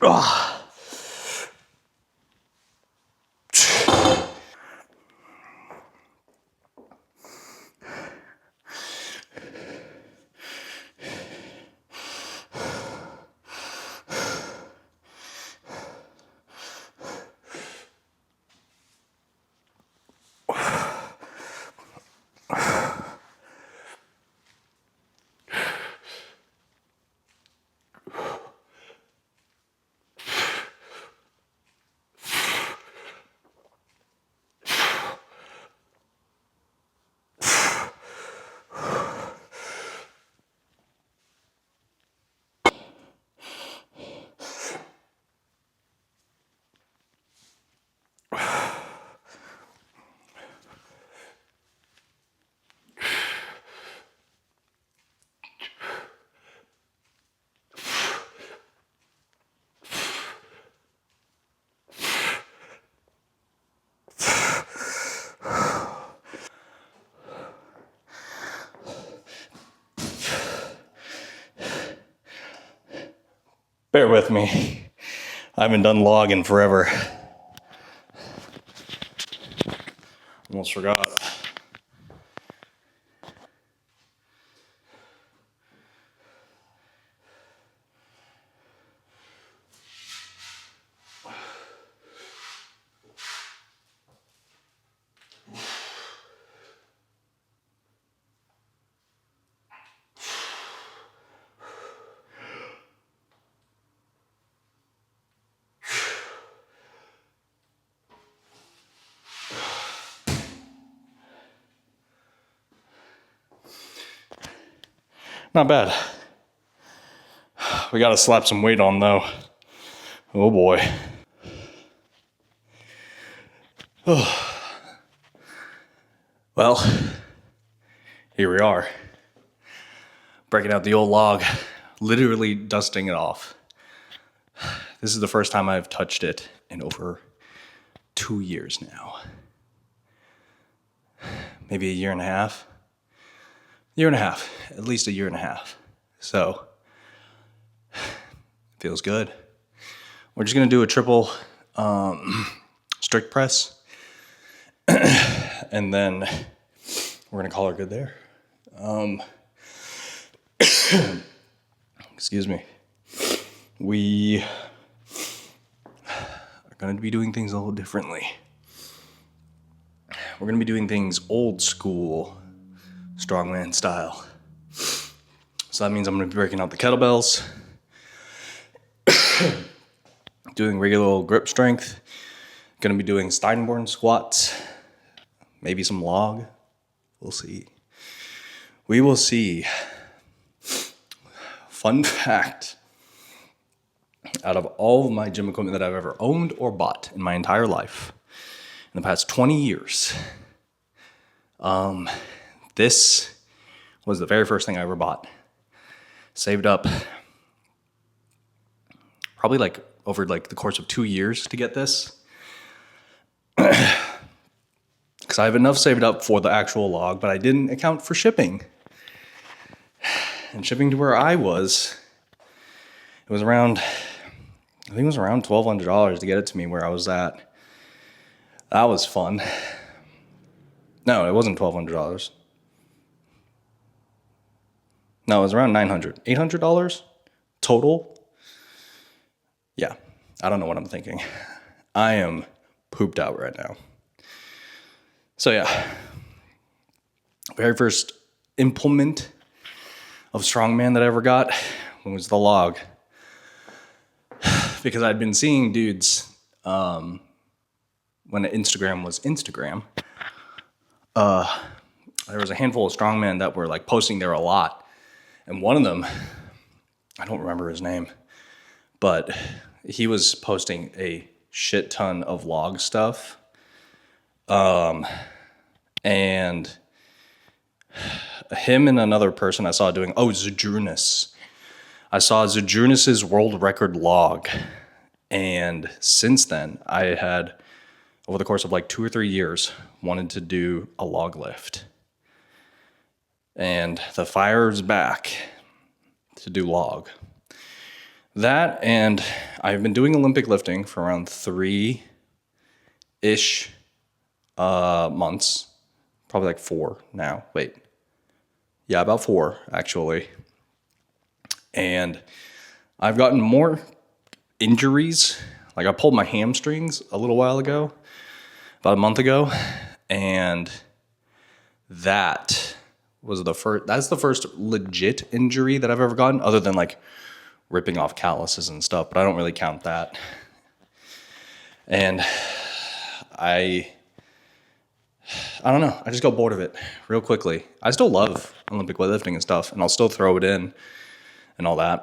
Ah. Bear with me. I haven't done logging forever. Almost forgot. Not bad. We gotta slap some weight on though. Oh boy. Well, here we are. Breaking out the old log, literally dusting it off. This is the first time I've touched it in over 2 years now. Maybe a year and a half. At least a year and a half. So, feels good. We're just gonna do a triple strict press. And then we're gonna call her good there. Excuse me. We are gonna be doing things a little differently. We're gonna be doing things old school, strongman style. So that means I'm gonna be breaking out the kettlebells, doing regular old grip strength, gonna be doing Steinborn squats, maybe some log. We'll see. We will see. Fun fact, out of all of my gym equipment that I've ever owned or bought in my entire life, in the past 20 years, this was the very first thing I ever bought. Saved up probably like over like the course of 2 years to get this. Because I have enough saved up for the actual log, but I didn't account for shipping. And shipping to where I was, it was around, I think it was around $1,200 to get it to me where I was at. That was fun. No, it wasn't $1,200. No, it was around $900. $800 total? Yeah, I don't know what I'm thinking. I am pooped out right now. So yeah, very first implement of strongman that I ever got was the log. Because I'd been seeing dudes, when Instagram was Instagram, there was a handful of strongmen that were like posting there a lot. And one of them, I don't remember his name, but he was posting a shit ton of log stuff. And him and another person I saw doing, Zydrunas. I saw Zydrunas' world record log. And since then, I had, over the course of like 2 or 3 years, wanted to do a log lift. And the fire's back to do log. That, and I've been doing Olympic lifting for around 3-ish months, probably like 4 now. Wait, yeah, about 4 actually. And I've gotten more injuries. Like I pulled my hamstrings a little while ago, about a month ago, and that was that's the first legit injury that I've ever gotten, other than like ripping off calluses and stuff, but I don't really count that. And I don't know, I just got bored of it real quickly. I still love Olympic weightlifting and stuff, and I'll still throw it in and all that,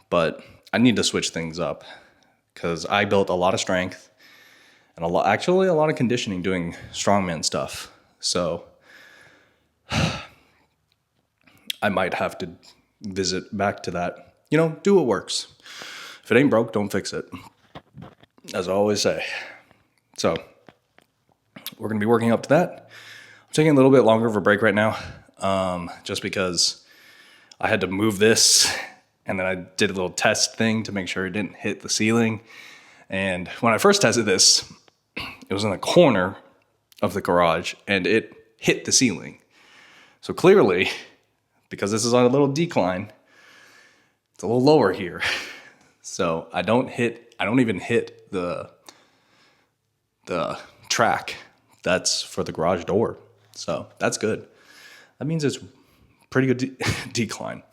but I need to switch things up because I built a lot of strength and a lot of conditioning doing strongman stuff. So I might have to visit back to that. Do what works. If it ain't broke, don't fix it, as I always say. So we're going to be working up to that. I'm taking a little bit longer of a break right now, just because I had to move this, and then I did a little test thing to make sure it didn't hit the ceiling. And when I first tested this, it was in the corner of the garage, and it hit the ceiling. So clearly, because this is on a little decline, it's a little lower here. So I don't even hit the track that's for the garage door. So that's good. That means it's pretty good decline.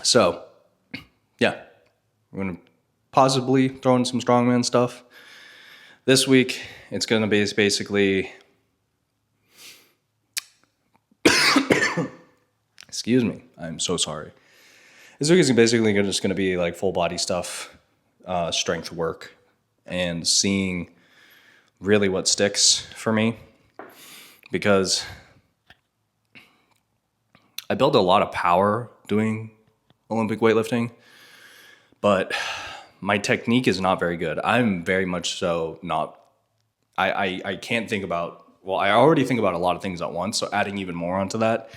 So yeah, we're going to possibly throw in some strongman stuff. This week, it's going to be basically, excuse me, I'm so sorry. This week is basically just going to be like full body stuff, strength work, and seeing really what sticks for me. Because I built a lot of power doing Olympic weightlifting, but my technique is not very good. I'm very much so not, I can't think about, well, I already think about a lot of things at once, so adding even more onto that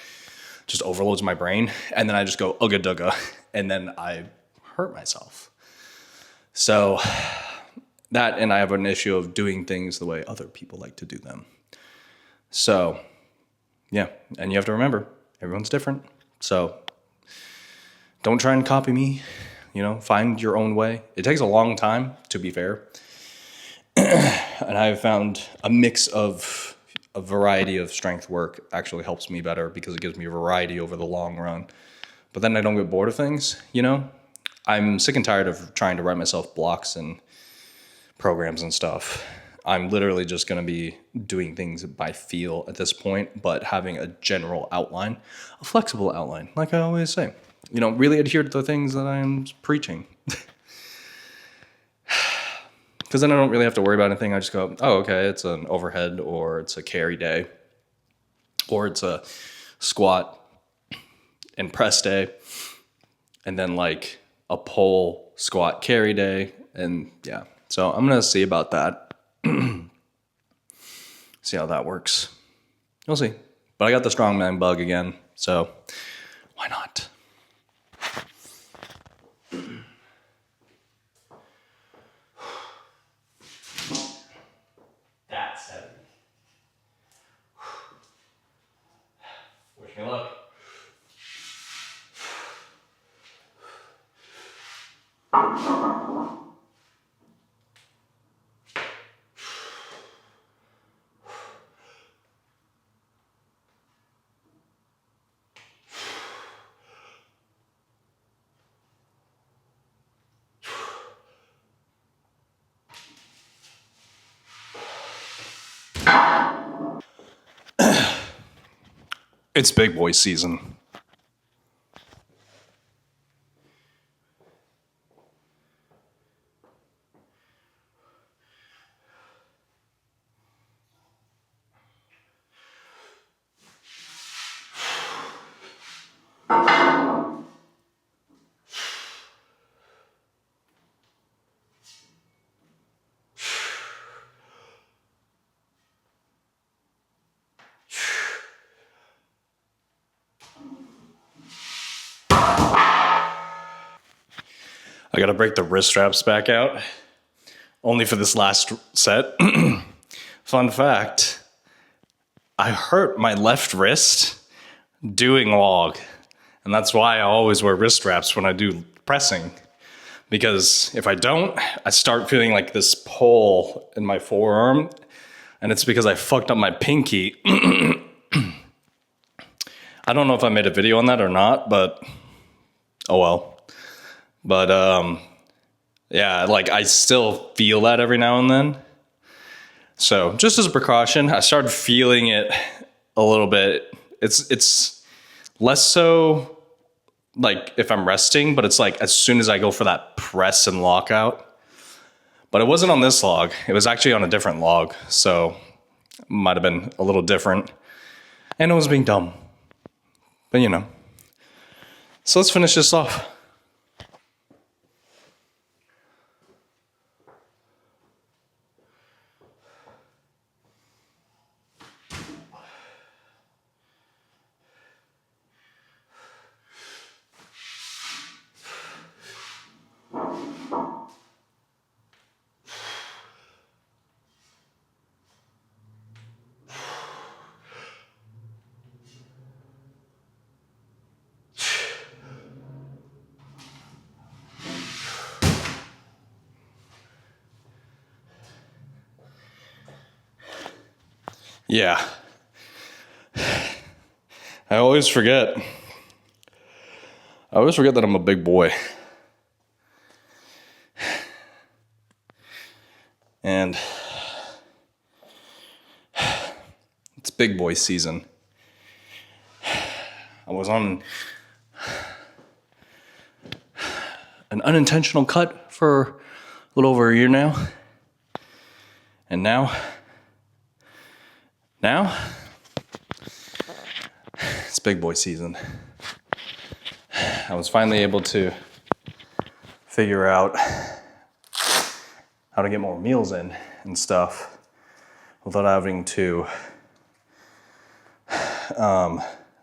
just overloads my brain, and then I just go ugga dugga, and then I hurt myself. So that, and I have an issue of doing things the way other people like to do them. So yeah, and you have to remember, everyone's different. So don't try and copy me, find your own way. It takes a long time, to be fair. And I've found a mix of a variety of strength work actually helps me better because it gives me a variety over the long run. But then I don't get bored of things, I'm sick and tired of trying to write myself blocks and programs and stuff. I'm literally just going to be doing things by feel at this point, but having a general outline, a flexible outline, like I always say. Really adhere to the things that I'm preaching. Because then I don't really have to worry about anything. I just go, oh, okay, it's an overhead, or it's a carry day, or it's a squat and press day, and then like a pull, squat, carry day. And yeah, so I'm going to see about that. See how that works. We'll see. But I got the strongman bug again, so why not? That's heavy. Wish me luck. It's big boy season. I gotta break the wrist straps back out, only for this last set. Fun fact, I hurt my left wrist doing log, and that's why I always wear wrist straps when I do pressing, because if I don't, I start feeling like this pull in my forearm, and it's because I fucked up my pinky. I don't know if I made a video on that or not, but oh well. But yeah, like I still feel that every now and then. So just as a precaution, I started feeling it a little bit. It's less so like if I'm resting, but it's like as soon as I go for that press and lockout. But it wasn't on this log. It was actually on a different log. So it might have been a little different. And it was being dumb. But you know. So let's finish this off. Yeah. I always forget. That I'm a big boy. And it's big boy season. I was on an unintentional cut for a little over a year now. And now it's big boy season. I was finally able to figure out how to get more meals in and stuff without having to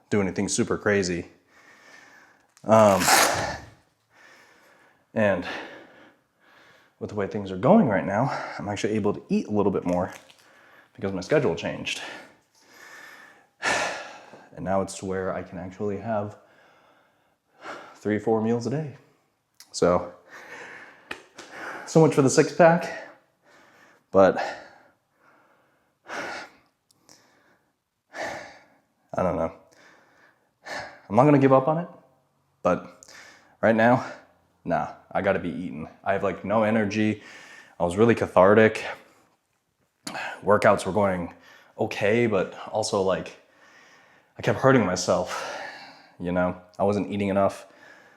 do anything super crazy. And with the way things are going right now, I'm actually able to eat a little bit more because my schedule changed. And now it's to where I can actually have 3-4 meals a day. So much for the 6-pack, but I don't know. I'm not gonna give up on it, but right now, nah, I gotta be eating. I have like no energy. I was really cathartic. Workouts were going okay, but also like I kept hurting myself, you know? I wasn't eating enough,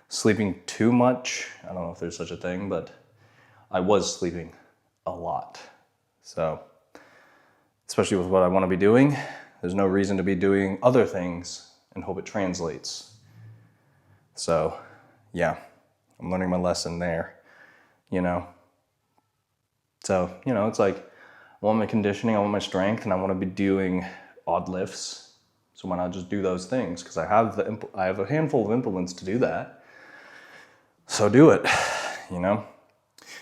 sleeping too much. I don't know if there's such a thing, but I was sleeping a lot. So, especially with what I want to be doing, there's no reason to be doing other things and hope it translates. So, yeah, I'm learning my lesson there, you know? So, you know, it's like I want my conditioning, I want my strength, and I want to be doing odd lifts. So why not just do those things? Because I have a handful of implements to do that. So do it, you know?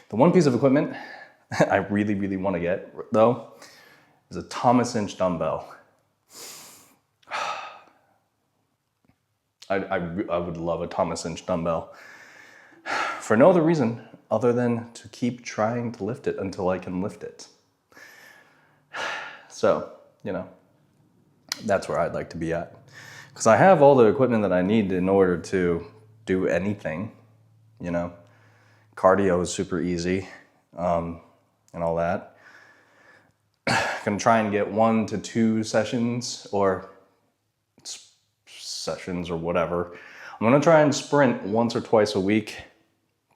The one piece of equipment I really, really want to get, though, is a Thomas Inch dumbbell. I would love a Thomas Inch dumbbell for no other reason other than to keep trying to lift it until I can lift it. So, you know, that's where I'd like to be at. Because I have all the equipment that I need in order to do anything, you know. Cardio is super easy, and all that. Gonna try and get 1 to 2 sessions or whatever. I'm gonna try and sprint once or twice a week,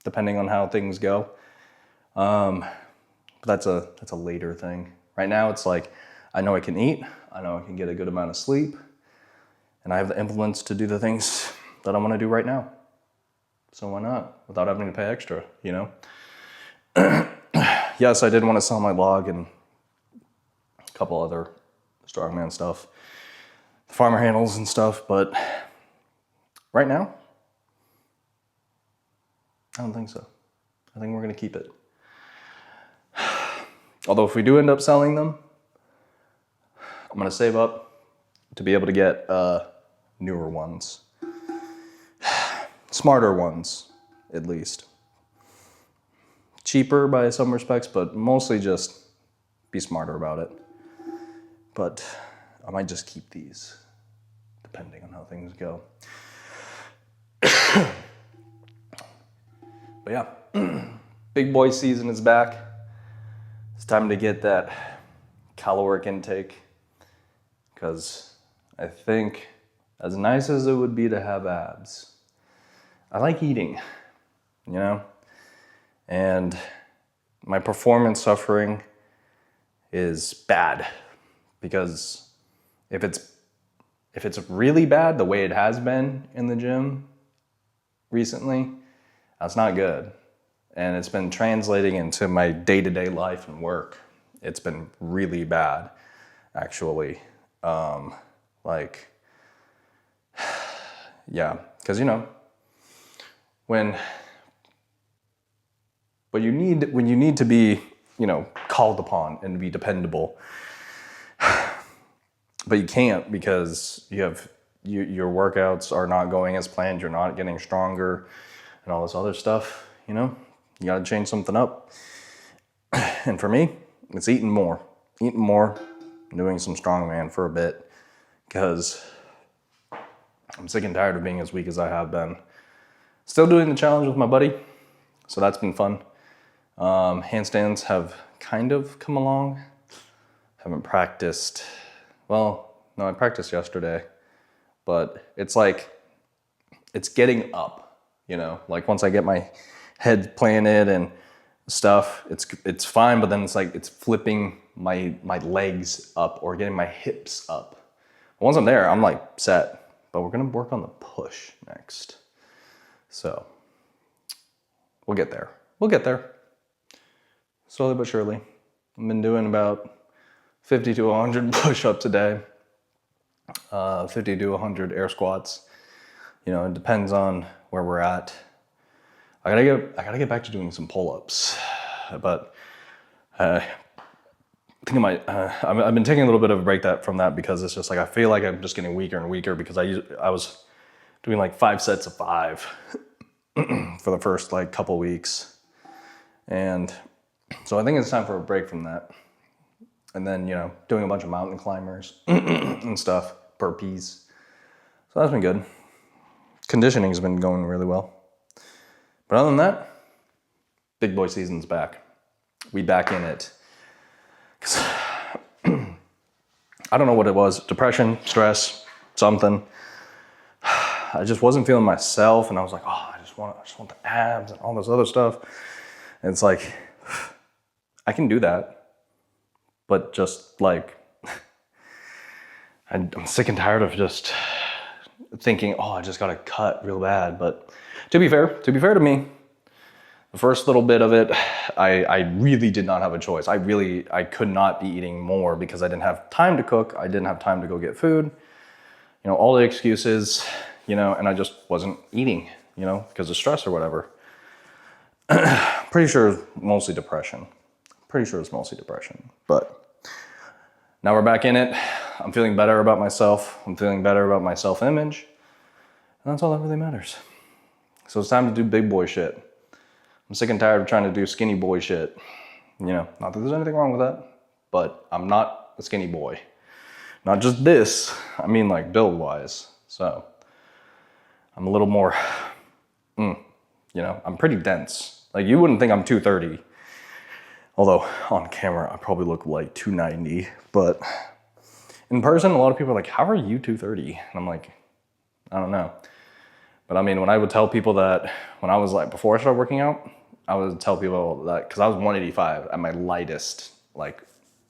depending on how things go. But that's a later thing. Right now, it's like I know I can eat, I know I can get a good amount of sleep, and I have the implements to do the things that I want to do right now. So why not? Without having to pay extra, you know? Yes, I did want to sell my log and a couple other strongman stuff, farmer handles and stuff, but right now, I don't think so. I think we're gonna keep it. Although if we do end up selling them, I'm gonna save up to be able to get newer ones. Smarter ones, at least. Cheaper by some respects, but mostly just be smarter about it. But I might just keep these, depending on how things go. But yeah, big boy season is back. It's time to get that caloric intake, because I think as nice as it would be to have abs, I like eating, you know? And my performance suffering is bad, because if it's really bad the way it has been in the gym recently, that's not good. And it's been translating into my day-to-day life and work. It's been really bad, actually. Yeah, because when you need to be, called upon and be dependable, but you can't, because your workouts are not going as planned, you're not getting stronger, and all this other stuff, you gotta change something up. And for me, it's eating more, doing some strongman for a bit, because I'm sick and tired of being as weak as I have been. Still doing the challenge with my buddy, so that's been fun. Handstands have kind of come along. Haven't practiced. Well, no, I practiced yesterday, but it's getting up, like once I get my head planted and stuff, it's fine, but then it's flipping my legs up or getting my hips up. Once I'm there, I'm set, but we're gonna work on the push next. So we'll get there. Slowly but surely. I've been doing about 50 to 100 push-ups a day, 50 to 100 air squats. It depends on where we're at. I gotta get back to doing some pull-ups, but I think I've been taking a little bit of a break from that, because it's just I feel like I'm just getting weaker and weaker, because I was doing 5 sets of 5 for the first couple weeks. And so I think it's time for a break from that. And then, doing a bunch of mountain climbers and stuff, burpees. So that's been good. Conditioning's been going really well. But other than that, big boy season's back. We back in it. 'Cause I don't know what it was, depression, stress, something. I just wasn't feeling myself, and I was like, I just want the abs and all this other stuff. And it's I can do that, but just I'm sick and tired of just thinking, I just gotta cut real bad. But to be fair to me, the first little bit of it, I really did not have a choice. I could not be eating more, because I didn't have time to cook. I didn't have time to go get food. All the excuses, and I just wasn't eating, because of stress or whatever. Pretty sure it's mostly depression. But now we're back in it. I'm feeling better about myself. I'm feeling better about my self-image. And that's all that really matters. So it's time to do big boy shit. I'm sick and tired of trying to do skinny boy shit. Not that there's anything wrong with that, but I'm not a skinny boy. Not just this, I mean build-wise. So I'm a little more, I'm pretty dense. You wouldn't think I'm 230. Although on camera, I probably look like 290. But in person, a lot of people are like, how are you 230? And I'm like, I don't know. But when I would tell people that, when I was before I started working out, I would tell people that, because I was 185 at my lightest,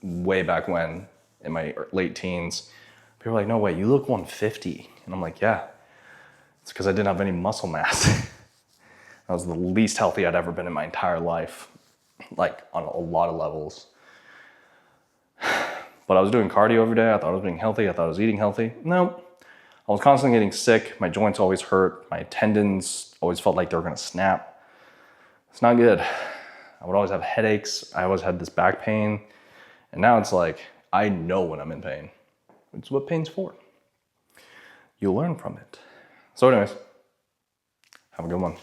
way back when, in my late teens. People were like, no way, you look 150. And I'm like, yeah, it's because I didn't have any muscle mass. I was the least healthy I'd ever been in my entire life, on a lot of levels. But I was doing cardio every day. I thought I was being healthy. I thought I was eating healthy. No, I was constantly getting sick. My joints always hurt. My tendons always felt like they were gonna snap. It's not good. I would always have headaches. I always had this back pain. And now it's like, I know when I'm in pain. It's what pain's for. You learn from it. So anyways, have a good one.